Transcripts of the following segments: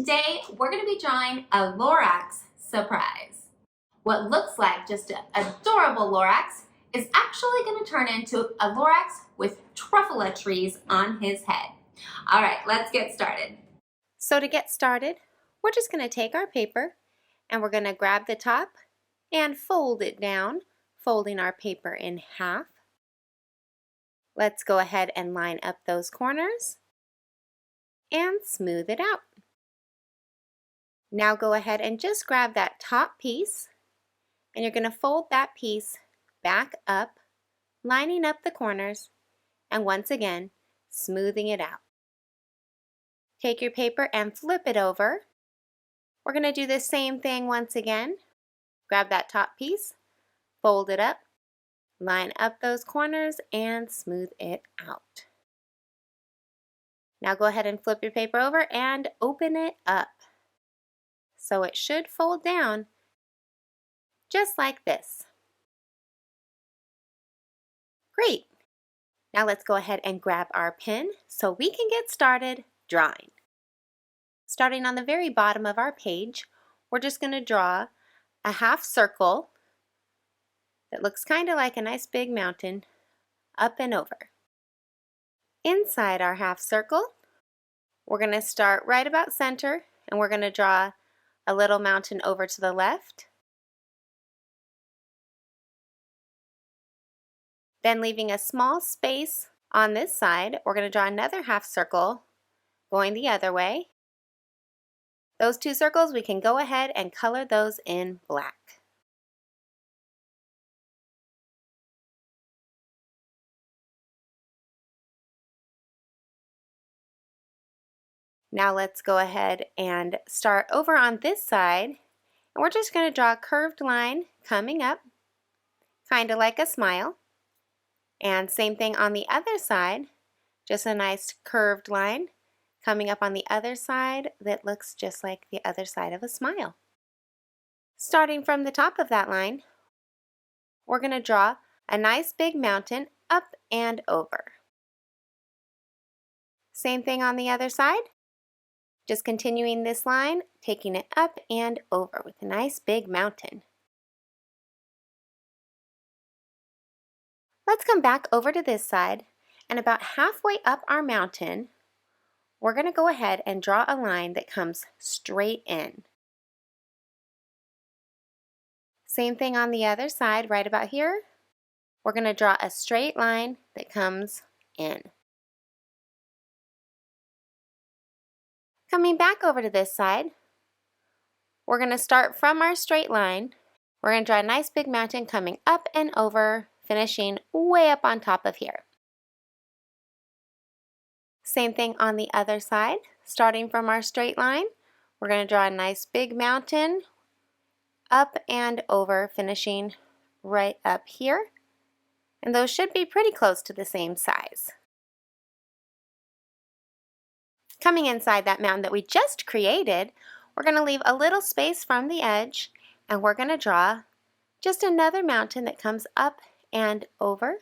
Today, we're going to be drawing a Lorax surprise. What looks like just an adorable Lorax is actually going to turn into a Lorax with Truffula trees on his head. All right, let's get started. So to get started, we're just going to take our paper and we're going to grab the top and fold it down, folding our paper in half. Let's go ahead and line up those corners and smooth it out. Now go ahead and just grab that top piece and you're going to fold that piece back up, lining up the corners, and once again, smoothing it out. Take your paper and flip it over. We're going to do the same thing once again. Grab that top piece, fold it up, line up those corners, and smooth it out. Now go ahead and flip your paper over and open it up. So it should fold down just like this. Great! Now let's go ahead and grab our pen so we can get started drawing. Starting on the very bottom of our page, we're just going to draw a half circle that looks kind of like a nice big mountain up and over. Inside our half circle, we're going to start right about center and we're going to draw a little mountain over to the left. Then leaving a small space on this side, we're going to draw another half circle going the other way. Those two circles, we can go ahead and color those in black. Now let's go ahead and start over on this side, and we're just going to draw a curved line coming up, kind of like a smile. And same thing on the other side, just a nice curved line coming up on the other side that looks just like the other side of a smile. Starting from the top of that line, we're going to draw a nice big mountain up and over. Same thing on the other side. Just continuing this line, taking it up and over with a nice big mountain. Let's come back over to this side, and about halfway up our mountain, we're going to go ahead and draw a line that comes straight in. Same thing on the other side, right about here. We're going to draw a straight line that comes in. Coming back over to this side, we're going to start from our straight line. We're going to draw a nice big mountain coming up and over, finishing way up on top of here. Same thing on the other side. Starting from our straight line, we're going to draw a nice big mountain up and over, finishing right up here. And those should be pretty close to the same size. Coming inside that mountain that we just created, we're going to leave a little space from the edge, and we're going to draw just another mountain that comes up and over.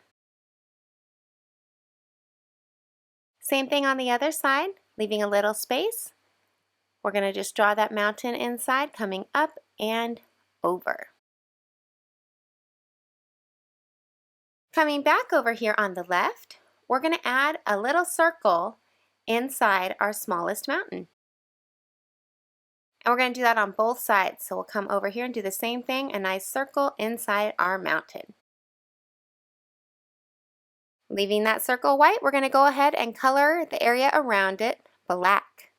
Same thing on the other side, leaving a little space. We're going to just draw that mountain inside, coming up and over. Coming back over here on the left, we're going to add a little circle inside our smallest mountain. And we're going to do that on both sides. So we'll come over here and do the same thing, a nice circle inside our mountain. Leaving that circle white, we're going to go ahead and color the area around it black.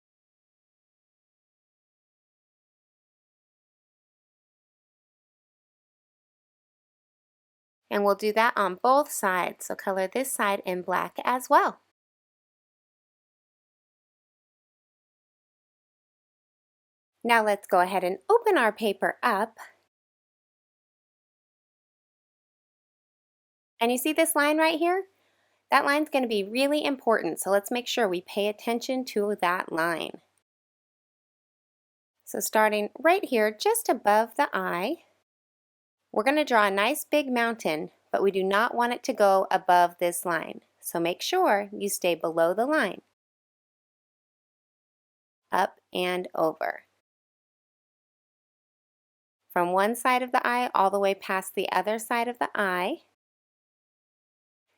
And we'll do that on both sides, so color this side in black as well. Now let's go ahead and open our paper up. And you see this line right here? That line's going to be really important, so let's make sure we pay attention to that line. So starting right here, just above the eye, we're going to draw a nice big mountain, but we do not want it to go above this line. So make sure you stay below the line. Up and over. From one side of the eye all the way past the other side of the eye.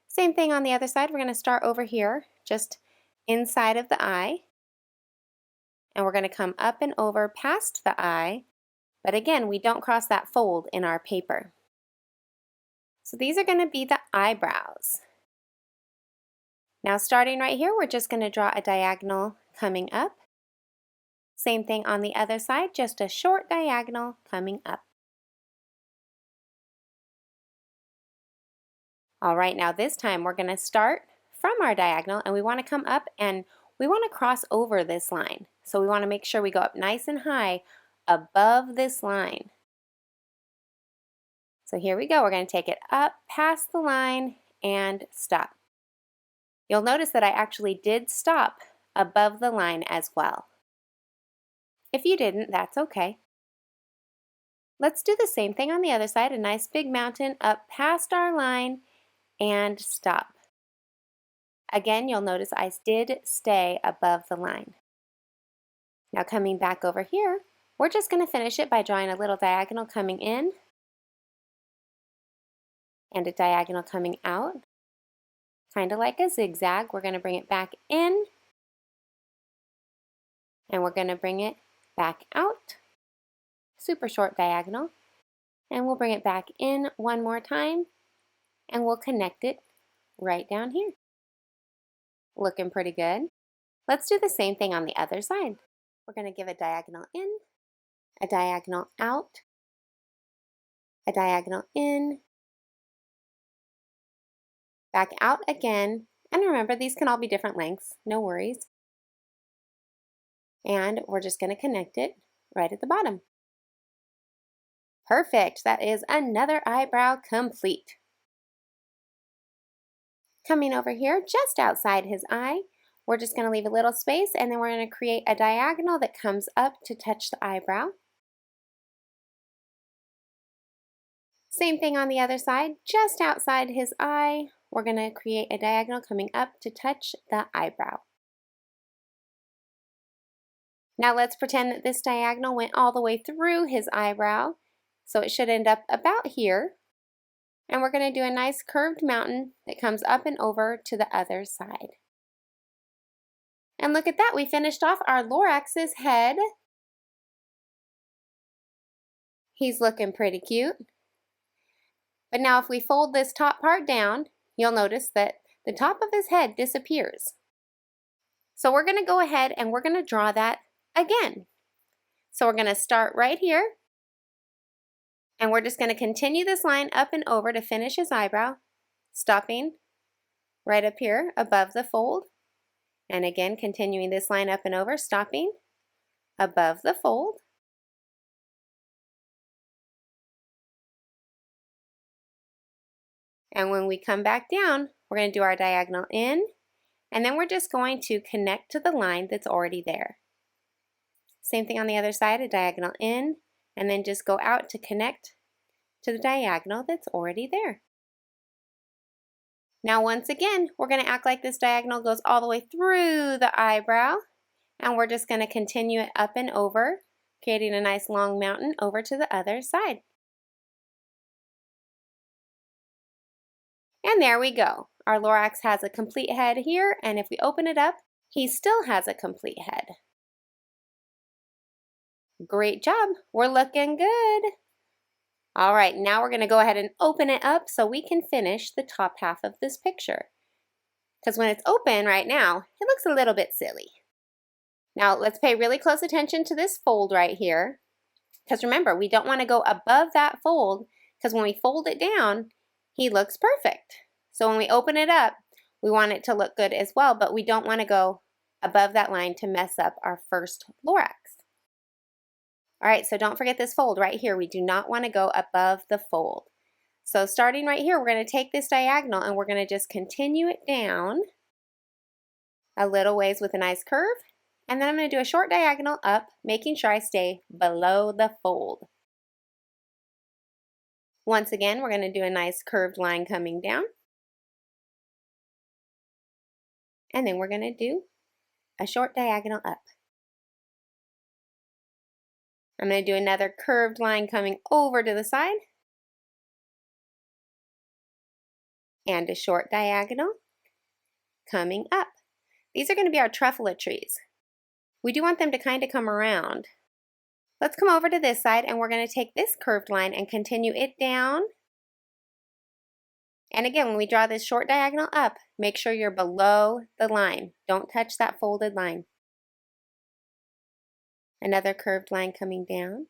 Same thing on the other side. We're going to start over here, just inside of the eye. And we're going to come up and over past the eye. But again, we don't cross that fold in our paper. So these are going to be the eyebrows. Now starting right here, we're just going to draw a diagonal coming up. Same thing on the other side, just a short diagonal coming up. All right, now this time we're going to start from our diagonal and we want to come up and we want to cross over this line. So we want to make sure we go up nice and high above this line. So here we go. We're going to take it up past the line and stop. You'll notice that I actually did stop above the line as well. If you didn't, that's okay. Let's do the same thing on the other side. A nice big mountain up past our line and stop. Again, you'll notice I did stay above the line. Now coming back over here, we're just going to finish it by drawing a little diagonal coming in and a diagonal coming out. Kind of like a zigzag. We're going to bring it back in and we're going to bring it back out. Super short diagonal. And we'll bring it back in one more time and we'll connect it right down here. Looking pretty good. Let's do the same thing on the other side. We're going to give a diagonal in, a diagonal out, a diagonal in, back out again, and remember these can all be different lengths, no worries. And we're just going to connect it right at the bottom. Perfect, that is another eyebrow complete. Coming over here just outside his eye, we're just going to leave a little space and then we're going to create a diagonal that comes up to touch the eyebrow. Same thing on the other side, just outside his eye, we're going to create a diagonal coming up to touch the eyebrow. Now let's pretend that this diagonal went all the way through his eyebrow, so it should end up about here. And we're going to do a nice curved mountain that comes up and over to the other side. And look at that, we finished off our Lorax's head. He's looking pretty cute. But now if we fold this top part down, you'll notice that the top of his head disappears. So we're going to go ahead and we're going to draw that again. So we're going to start right here. And we're just going to continue this line up and over to finish his eyebrow, stopping right up here above the fold. And again, continuing this line up and over, stopping above the fold. And when we come back down, we're going to do our diagonal in, and then we're just going to connect to the line that's already there. Same thing on the other side, a diagonal in, and then just go out to connect to the diagonal that's already there. Now once again, we're going to act like this diagonal goes all the way through the eyebrow, and we're just going to continue it up and over, creating a nice long mountain over to the other side. And there we go. Our Lorax has a complete head here, and if we open it up, he still has a complete head. Great job. We're looking good. All right, now we're going to go ahead and open it up so we can finish the top half of this picture. Because when it's open right now, it looks a little bit silly. Now let's pay really close attention to this fold right here. Because remember, we don't want to go above that fold, because when we fold it down, he looks perfect. So when we open it up, we want it to look good as well, but we don't want to go above that line to mess up our first Lorax. All right, so don't forget this fold right here. We do not want to go above the fold. So starting right here, we're going to take this diagonal and we're going to just continue it down a little ways with a nice curve. And then I'm going to do a short diagonal up, making sure I stay below the fold. Once again, we're going to do a nice curved line coming down. And then we're going to do a short diagonal up. I'm going to do another curved line coming over to the side and a short diagonal coming up. These are going to be our truffula trees. We do want them to kind of come around. Let's come over to this side and we're going to take this curved line and continue it down. And again, when we draw this short diagonal up, make sure you're below the line. Don't touch that folded line. Another curved line coming down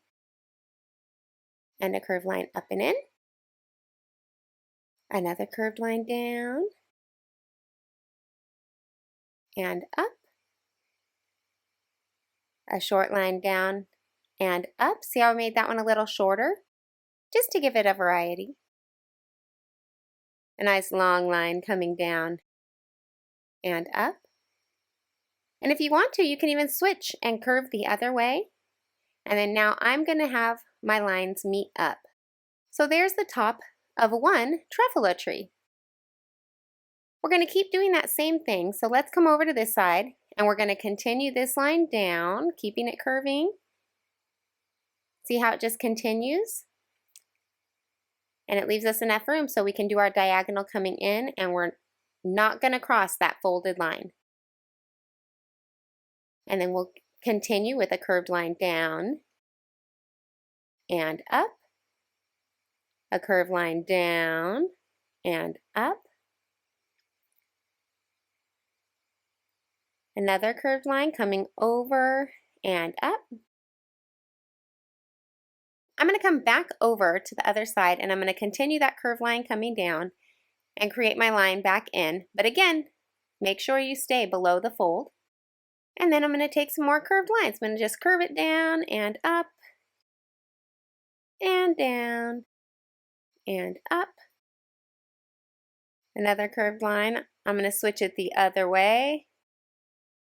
and a curved line up and in. Another curved line down and up. A short line down and up. See how I made that one a little shorter? Just to give it a variety. A nice long line coming down and up. And if you want to, you can even switch and curve the other way. And then now I'm going to have my lines meet up. So there's the top of one truffula tree. We're going to keep doing that same thing. So let's come over to this side and we're going to continue this line down, keeping it curving. See how it just continues? And it leaves us enough room so we can do our diagonal coming in, and we're not going to cross that folded line. And then we'll continue with a curved line down and up, a curved line down and up, another curved line coming over and up. I'm going to come back over to the other side and I'm going to continue that curved line coming down and create my line back in. But again, make sure you stay below the fold. And then I'm going to take some more curved lines. I'm going to just curve it down and up and down and up. Another curved line. I'm going to switch it the other way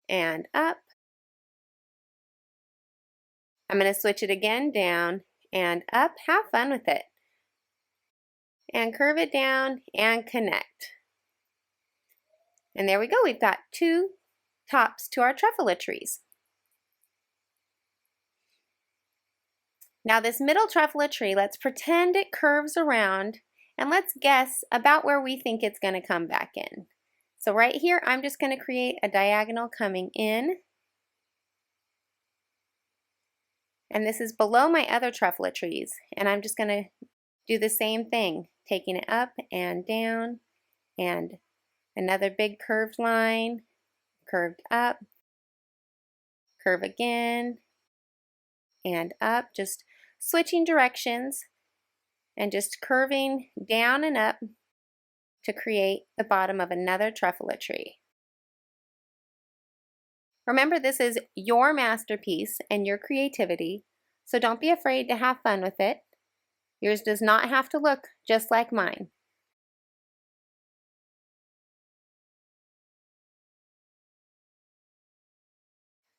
and up. I'm going to switch it again down and up. Have fun with it. And curve it down and connect. And there we go. We've got two tops to our truffula trees. Now this middle truffula tree, let's pretend it curves around and let's guess about where we think it's going to come back in. So right here, I'm just going to create a diagonal coming in. And this is below my other truffula trees. And I'm just going to do the same thing, taking it up and down and another big curved line, curved up, curve again, and up, just switching directions and just curving down and up to create the bottom of another truffula tree. Remember, this is your masterpiece and your creativity, so don't be afraid to have fun with it. Yours does not have to look just like mine.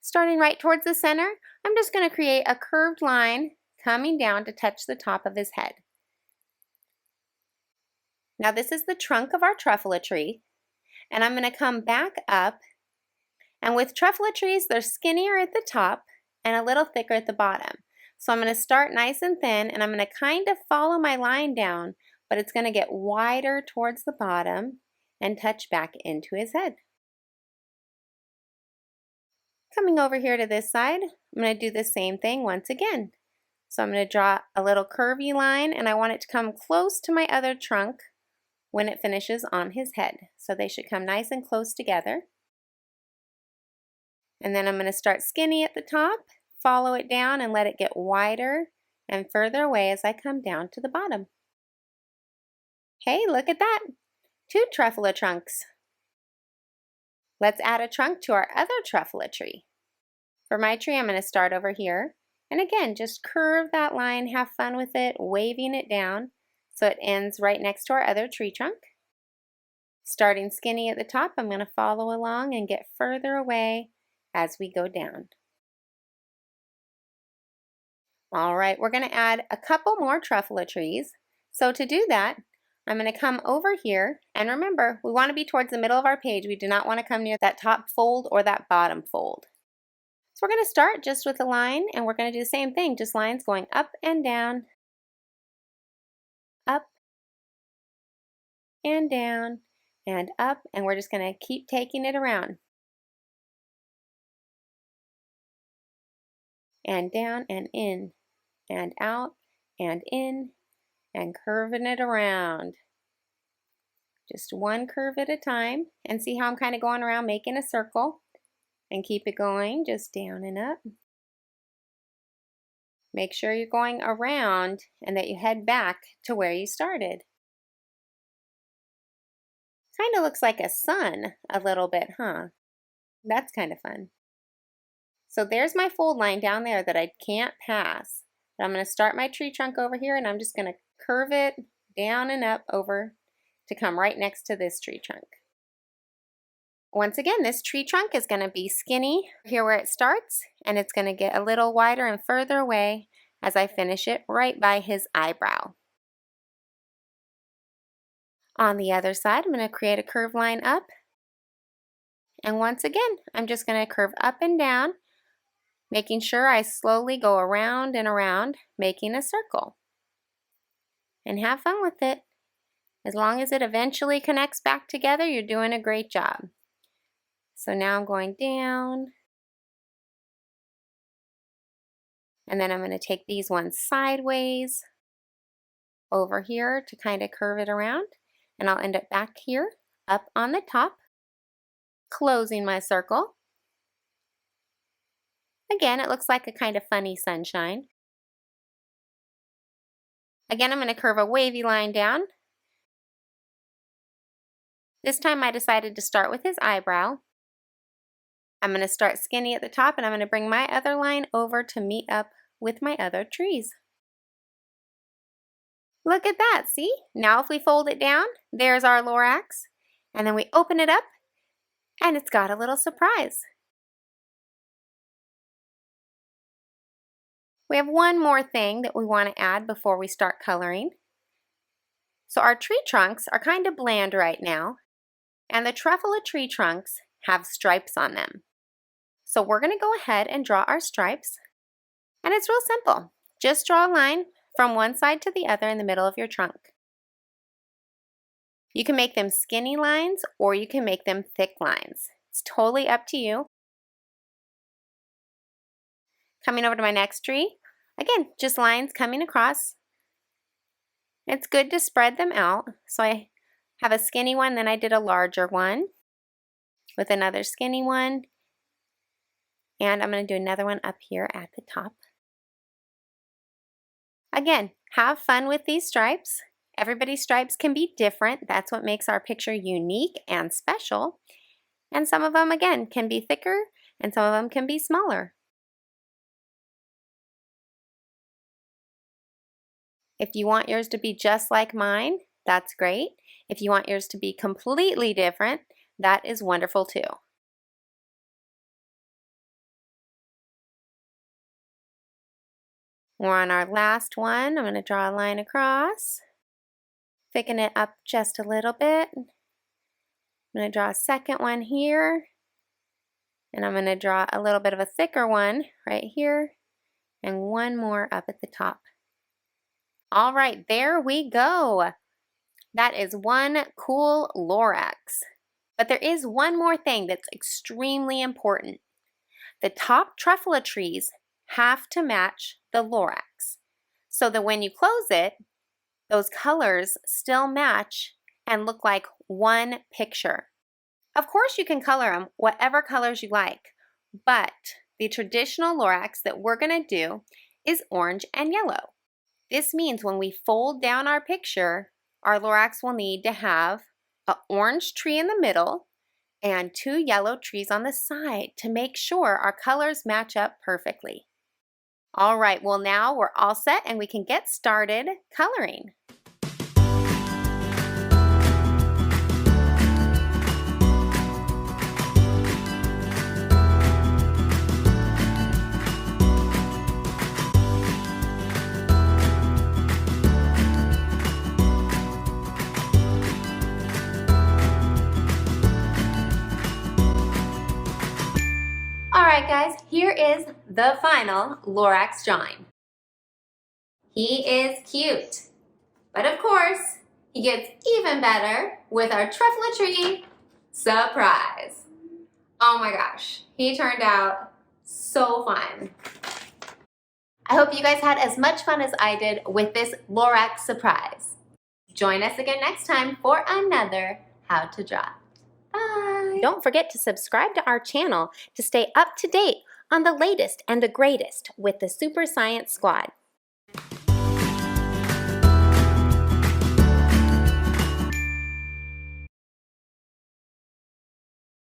Starting right towards the center, I'm just going to create a curved line coming down to touch the top of his head. Now this is the trunk of our truffula tree, and I'm going to come back up, and with truffula trees, they're skinnier at the top and a little thicker at the bottom. So I'm going to start nice and thin, and I'm going to kind of follow my line down, but it's going to get wider towards the bottom and touch back into his head. Coming over here to this side, I'm going to do the same thing once again. So I'm going to draw a little curvy line, and I want it to come close to my other trunk when it finishes on his head. So they should come nice and close together. And then I'm going to start skinny at the top, follow it down and let it get wider and further away as I come down to the bottom. Hey, look at that! 2 truffula trunks. Let's add a trunk to our other truffula tree. For my tree, I'm going to start over here. And again, just curve that line, have fun with it, waving it down so it ends right next to our other tree trunk. Starting skinny at the top, I'm going to follow along and get further away as we go down. All right, we're going to add a couple more truffula trees. So to do that, I'm going to come over here, and remember, we want to be towards the middle of our page. We do not want to come near that top fold or that bottom fold. So we're going to start just with a line, and we're going to do the same thing, just lines going up and down, up and down, and up, and we're just going to keep taking it around. And down and in, and out, and in, and curving it around. Just one curve at a time, and see how I'm kind of going around making a circle, and keep it going just down and up. Make sure you're going around and that you head back to where you started. Kind of looks like a sun a little bit, huh? That's kind of fun. So there's my fold line down there that I can't pass. But I'm going to start my tree trunk over here, and I'm just going to curve it down and up over to come right next to this tree trunk. Once again, this tree trunk is going to be skinny here where it starts, and it's going to get a little wider and further away as I finish it right by his eyebrow. On the other side, I'm going to create a curved line up, and once again, I'm just going to curve up and down, making sure I slowly go around and around, making a circle. And have fun with it. As long as it eventually connects back together, you're doing a great job. So now I'm going down, and then I'm going to take these ones sideways over here to kind of curve it around, and I'll end up back here up on the top, closing my circle. Again, it looks like a kind of funny sunshine. Again, I'm going to curve a wavy line down. This time I decided to start with his eyebrow. I'm going to start skinny at the top, and I'm going to bring my other line over to meet up with my other trees. Look at that, see? Now if we fold it down, there's our Lorax, and then we open it up, and it's got a little surprise. We have one more thing that we want to add before we start coloring. So our tree trunks are kind of bland right now, and the Truffula tree trunks have stripes on them. So we're going to go ahead and draw our stripes, and it's real simple. Just draw a line from one side to the other in the middle of your trunk. You can make them skinny lines, or you can make them thick lines. It's totally up to you. Coming over to my next tree, again, just lines coming across. It's good to spread them out. So I have a skinny one, then I did a larger one with another skinny one. And I'm going to do another one up here at the top. Again, have fun with these stripes. Everybody's stripes can be different. That's what makes our picture unique and special. And some of them, again, can be thicker, and some of them can be smaller. If you want yours to be just like mine, that's great. If you want yours to be completely different, that is wonderful too. We're on our last one. I'm going to draw a line across, thicken it up just a little bit. I'm going to draw a second one here, and I'm going to draw a little bit of a thicker one right here, and one more up at the top. All right, there we go. That is one cool Lorax. But there is one more thing that's extremely important. The top Truffula trees have to match the Lorax, so that when you close it, those colors still match and look like one picture. Of course, you can color them whatever colors you like, but the traditional Lorax that we're going to do is orange and yellow. This means when we fold down our picture, our Lorax will need to have an orange tree in the middle and two yellow trees on the side to make sure our colors match up perfectly. All right, well now we're all set and we can get started coloring. guys, here is the final Lorax drawing. He is cute, but of course, he gets even better with our Truffula Tree surprise. Oh my gosh, he turned out so fun. I hope you guys had as much fun as I did with this Lorax surprise. Join us again next time for another How to Draw. Bye! Don't forget to subscribe to our channel to stay up to date on the latest and the greatest with the Super Science Squad.